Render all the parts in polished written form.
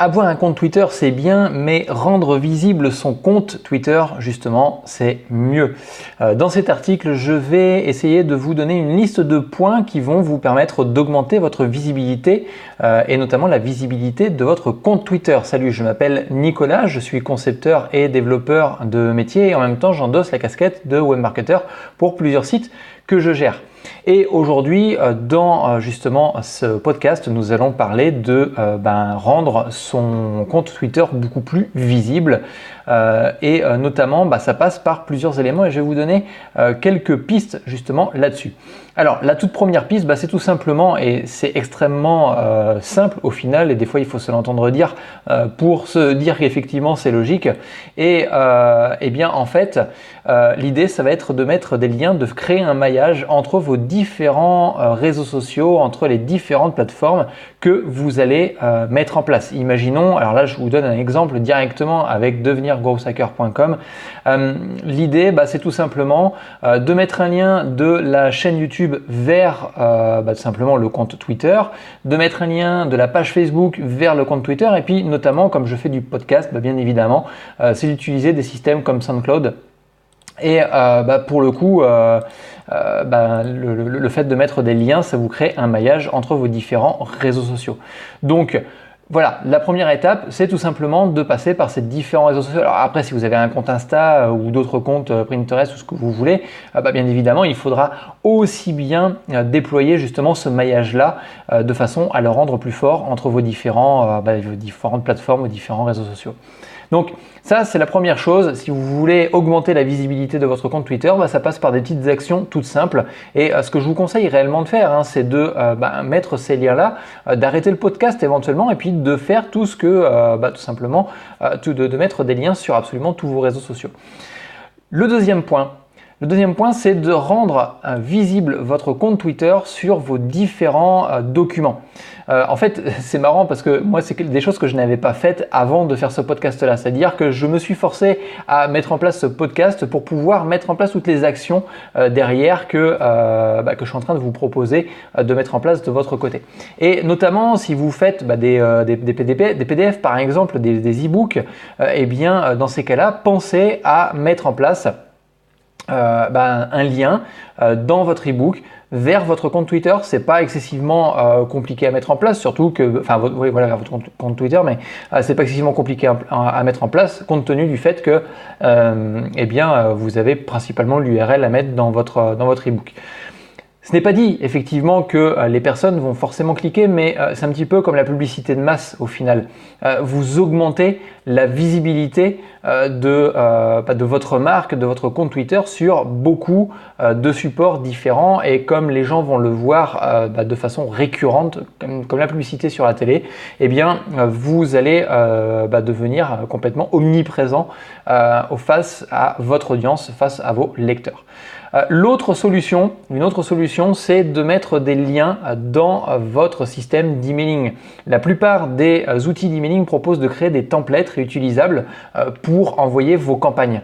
Avoir un compte Twitter, c'est bien, mais rendre visible son compte Twitter, justement, c'est mieux. Dans cet article, je vais essayer de vous donner une liste de points qui vont vous permettre d'augmenter votre visibilité et notamment la visibilité de votre compte Twitter. Salut, je m'appelle Nicolas, je suis concepteur et développeur de métier et en même temps, j'endosse la casquette de webmarketer pour plusieurs sites que je gère. Et aujourd'hui, dans justement ce podcast, nous allons parler de rendre son compte Twitter beaucoup plus visible. Et notamment, ça passe par plusieurs éléments et je vais vous donner quelques pistes justement là-dessus. Alors, la toute première piste, c'est tout simplement, et c'est extrêmement simple au final, et des fois il faut se l'entendre dire pour se dire qu'effectivement c'est logique. Et bien en fait, l'idée ça va être de mettre des liens, de créer un maillage entre vos différents réseaux sociaux, entre les différentes plateformes que vous allez mettre en place. Imaginons, alors là je vous donne un exemple directement avec devenirgrowthhacker.com. L'idée c'est tout simplement de mettre un lien de la chaîne YouTube vers tout simplement le compte Twitter, de mettre un lien de la page Facebook vers le compte Twitter et puis notamment comme je fais du podcast, bien évidemment, c'est d'utiliser des systèmes comme SoundCloud. Et pour le coup, le fait de mettre des liens, ça vous crée un maillage entre vos différents réseaux sociaux. Donc voilà, la première étape, c'est tout simplement de passer par ces différents réseaux sociaux. Alors après, si vous avez un compte Insta ou d'autres comptes Pinterest ou ce que vous voulez, bien évidemment, il faudra aussi bien déployer justement ce maillage-là de façon à le rendre plus fort entre vos différentes plateformes, vos différents réseaux sociaux. Donc ça, c'est la première chose. Si vous voulez augmenter la visibilité de votre compte Twitter, ça passe par des petites actions toutes simples. Et ce que je vous conseille réellement de faire, c'est de mettre ces liens-là, d'arrêter le podcast éventuellement et puis de faire tout ce que, tout simplement, de mettre des liens sur absolument tous vos réseaux sociaux. Le deuxième point, c'est de rendre visible votre compte Twitter sur vos différents documents. En fait, c'est marrant parce que moi, c'est des choses que je n'avais pas faites avant de faire ce podcast-là. C'est-à-dire que je me suis forcé à mettre en place ce podcast pour pouvoir mettre en place toutes les actions derrière que je suis en train de vous proposer de mettre en place de votre côté. Et notamment, si vous faites des PDF, par exemple, des e-books, dans ces cas-là, pensez à mettre en place un lien dans votre e-book vers votre compte Twitter. C'est pas excessivement compliqué à mettre en place, surtout que, vers votre compte Twitter, mais c'est pas excessivement compliqué à mettre en place compte tenu du fait que vous avez principalement l'URL à mettre dans votre e-book. Ce n'est pas dit effectivement que les personnes vont forcément cliquer, mais c'est un petit peu comme la publicité de masse au final. Vous augmentez la visibilité de votre marque, de votre compte Twitter sur beaucoup de supports différents et comme les gens vont le voir de façon récurrente, comme la publicité sur la télé, vous allez devenir complètement omniprésent face à votre audience, face à vos lecteurs. Une autre solution, c'est de mettre des liens dans votre système d'emailing. La plupart des outils d'emailing proposent de créer des templates réutilisables pour envoyer vos campagnes.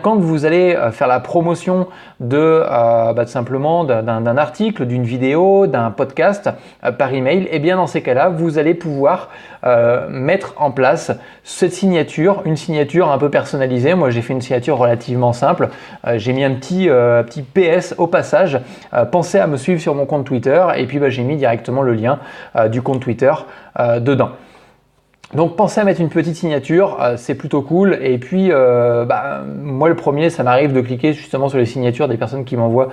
Quand vous allez faire la promotion tout simplement d'un article, d'une vidéo, d'un podcast par email, dans ces cas-là, vous allez pouvoir mettre en place cette signature, une signature un peu personnalisée. Moi, j'ai fait une signature relativement simple. J'ai mis un petit PS au passage. Pensez à me suivre sur mon compte Twitter et puis j'ai mis directement le lien du compte Twitter dedans. Donc pensez à mettre une petite signature, c'est plutôt cool. Et puis moi le premier, ça m'arrive de cliquer justement sur les signatures des personnes qui m'envoient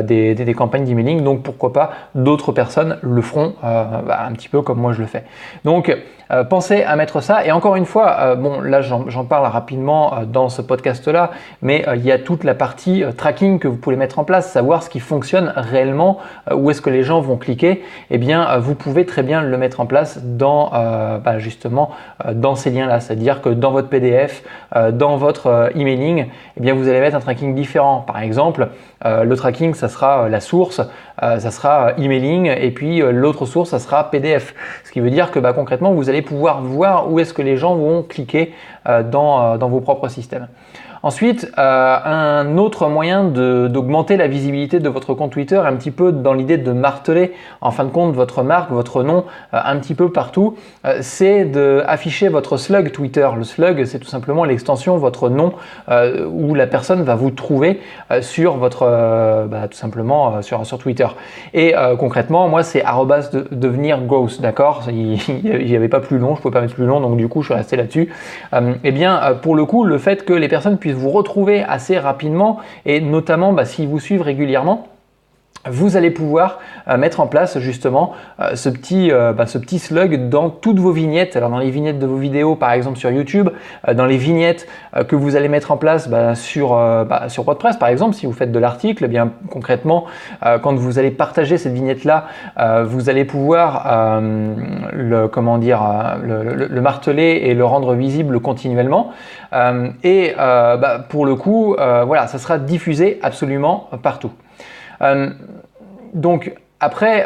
des campagnes d'emailing. Donc pourquoi pas d'autres personnes le feront un petit peu comme moi je le fais. Donc pensez à mettre ça. Et encore une fois, là j'en parle rapidement dans ce podcast-là, mais il y a toute la partie tracking que vous pouvez mettre en place, savoir ce qui fonctionne réellement, où est-ce que les gens vont cliquer. Vous pouvez très bien le mettre en place dans justement dans ces liens-là, c'est-à-dire que dans votre PDF, dans votre emailing, vous allez mettre un tracking différent. Par exemple, le tracking, ça sera la source, ça sera emailing, et puis l'autre source, ça sera PDF. Ce qui veut dire que concrètement, vous allez pouvoir voir où est-ce que les gens vont cliquer dans vos propres systèmes. Ensuite, un autre moyen d'augmenter la visibilité de votre compte Twitter, un petit peu dans l'idée de marteler en fin de compte votre marque, votre nom un petit peu partout, c'est d'afficher votre slug Twitter. Le slug, c'est tout simplement l'extension, votre nom, où la personne va vous trouver sur votre, tout simplement sur Twitter. Et concrètement, moi, c'est @devenirgrowth, d'accord. Il n'y avait pas plus long, je ne pouvais pas mettre plus long, donc du coup, je suis resté là-dessus. Pour le coup, le fait que les personnes puissent vous retrouver assez rapidement, et notamment s'ils vous suivent régulièrement, vous allez pouvoir mettre en place justement ce petit slug dans toutes vos vignettes. Alors dans les vignettes de vos vidéos par exemple sur YouTube, dans les vignettes que vous allez mettre en place sur WordPress par exemple, si vous faites de l'article, eh bien concrètement quand vous allez partager cette vignette là, vous allez pouvoir le marteler et le rendre visible continuellement. Pour le coup, ça sera diffusé absolument partout. Donc après,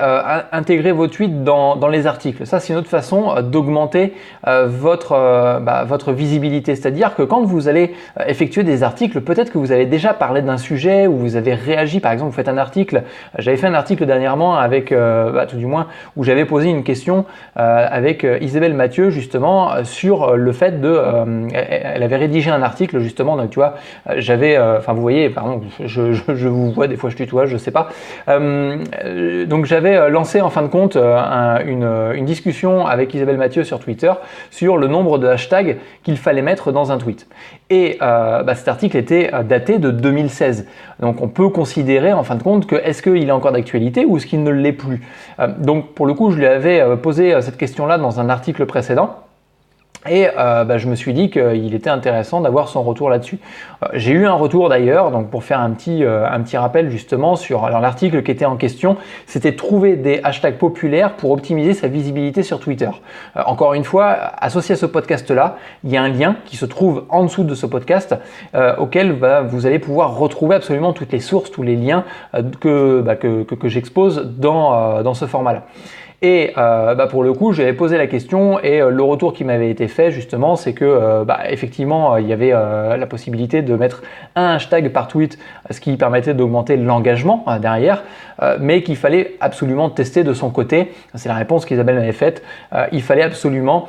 intégrer vos tweets dans les articles. Ça, c'est une autre façon d'augmenter votre visibilité. C'est-à-dire que quand vous allez effectuer des articles, peut-être que vous avez déjà parlé d'un sujet ou vous avez réagi. Par exemple, vous faites un article. J'avais fait un article dernièrement avec, tout du moins, où j'avais posé une question avec Isabelle Mathieu justement sur le fait elle avait rédigé un article justement. Donc tu vois, vous voyez, pardon, je vous vois des fois je tutoie, je sais pas. Donc j'avais lancé en fin de compte une discussion avec Isabelle Mathieu sur Twitter sur le nombre de hashtags qu'il fallait mettre dans un tweet. Et cet article était daté de 2016. Donc on peut considérer en fin de compte que est-ce qu'il est encore d'actualité ou est-ce qu'il ne l'est plus. Donc pour le coup, je lui avais posé cette question-là dans un article précédent. Et je me suis dit qu'il était intéressant d'avoir son retour là-dessus. J'ai eu un retour d'ailleurs, donc pour faire un petit rappel justement sur l'article qui était en question, c'était trouver des hashtags populaires pour optimiser sa visibilité sur Twitter. Encore une fois, associé à ce podcast-là, il y a un lien qui se trouve en dessous de ce podcast auquel vous allez pouvoir retrouver absolument toutes les sources, tous les liens que j'expose dans ce format-là. Et pour le coup, j'avais posé la question et le retour qui m'avait été fait justement, c'est que effectivement, il y avait la possibilité de mettre un hashtag par tweet, ce qui permettait d'augmenter l'engagement derrière, mais qu'il fallait absolument tester de son côté. C'est la réponse qu'Isabelle m'avait faite. Il fallait absolument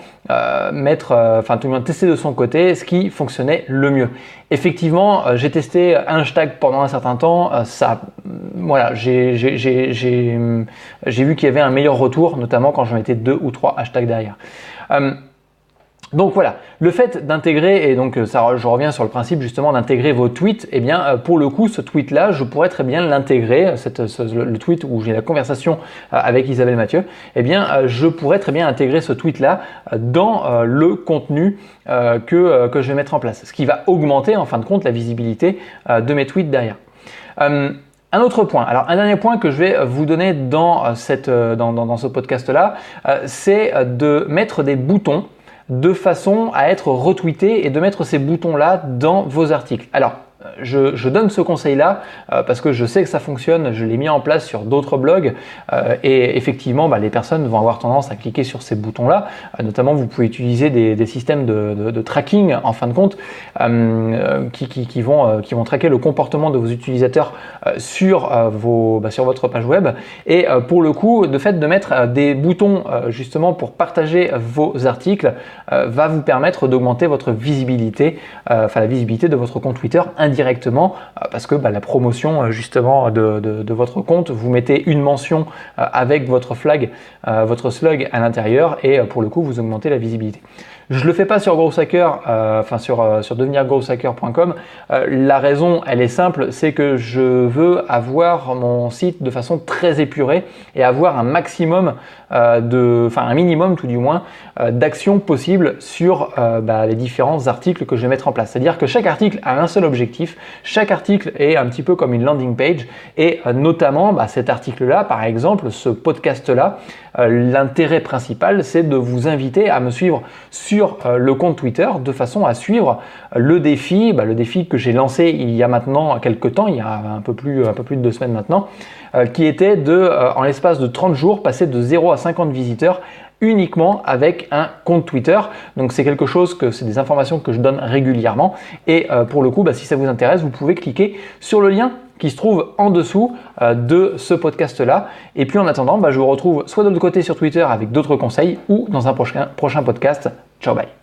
tester de son côté ce qui fonctionnait le mieux. Effectivement, j'ai testé un hashtag pendant un certain temps. J'ai vu qu'il y avait un meilleur retour, notamment quand je mettais 2 ou 3 hashtags derrière. Donc voilà, le fait d'intégrer, et donc je reviens sur le principe justement d'intégrer vos tweets, eh bien pour le coup ce tweet-là, je pourrais très bien l'intégrer, le tweet où j'ai la conversation avec Isabelle Mathieu, eh bien je pourrais très bien intégrer ce tweet-là dans le contenu que je vais mettre en place, ce qui va augmenter en fin de compte la visibilité de mes tweets derrière. Un autre point, alors un dernier point que je vais vous donner dans ce podcast-là, c'est de mettre des boutons de façon à être retweeté et de mettre ces boutons-là dans vos articles. Alors, je donne ce conseil-là parce que je sais que ça fonctionne, je l'ai mis en place sur d'autres blogs et effectivement les personnes vont avoir tendance à cliquer sur ces boutons-là. Notamment, vous pouvez utiliser des systèmes de tracking en fin de compte qui vont traquer le comportement de vos utilisateurs sur votre page web. Et pour le coup, le fait de mettre des boutons justement pour partager vos articles va vous permettre d'augmenter votre visibilité, la visibilité de votre compte Twitter indirectement parce que la promotion justement de votre compte, vous mettez une mention avec votre flag, votre slug à l'intérieur et pour le coup vous augmentez la visibilité. Je le fais pas sur Growth Hacker, sur devenirgrowthhacker.com. La raison, elle est simple, c'est que je veux avoir mon site de façon très épurée et avoir un maximum un minimum tout du moins d'actions possibles sur les différents articles que je vais mettre en place. C'est-à-dire que chaque article a un seul objectif, chaque article est un petit peu comme une landing page et notamment cet article-là, par exemple, ce podcast-là, l'intérêt principal, c'est de vous inviter à me suivre sur le compte Twitter de façon à suivre le défi que j'ai lancé il y a maintenant quelques temps, il y a un peu plus de 2 semaines maintenant, qui était en l'espace de 30 jours, passer de 0 à 50 visiteurs uniquement avec un compte Twitter. Donc c'est c'est des informations que je donne régulièrement. Et pour le coup, si ça vous intéresse, vous pouvez cliquer sur le lien qui se trouve en dessous de ce podcast-là. Et puis en attendant, je vous retrouve soit de l'autre côté sur Twitter avec d'autres conseils ou dans un prochain podcast. Ciao, bye.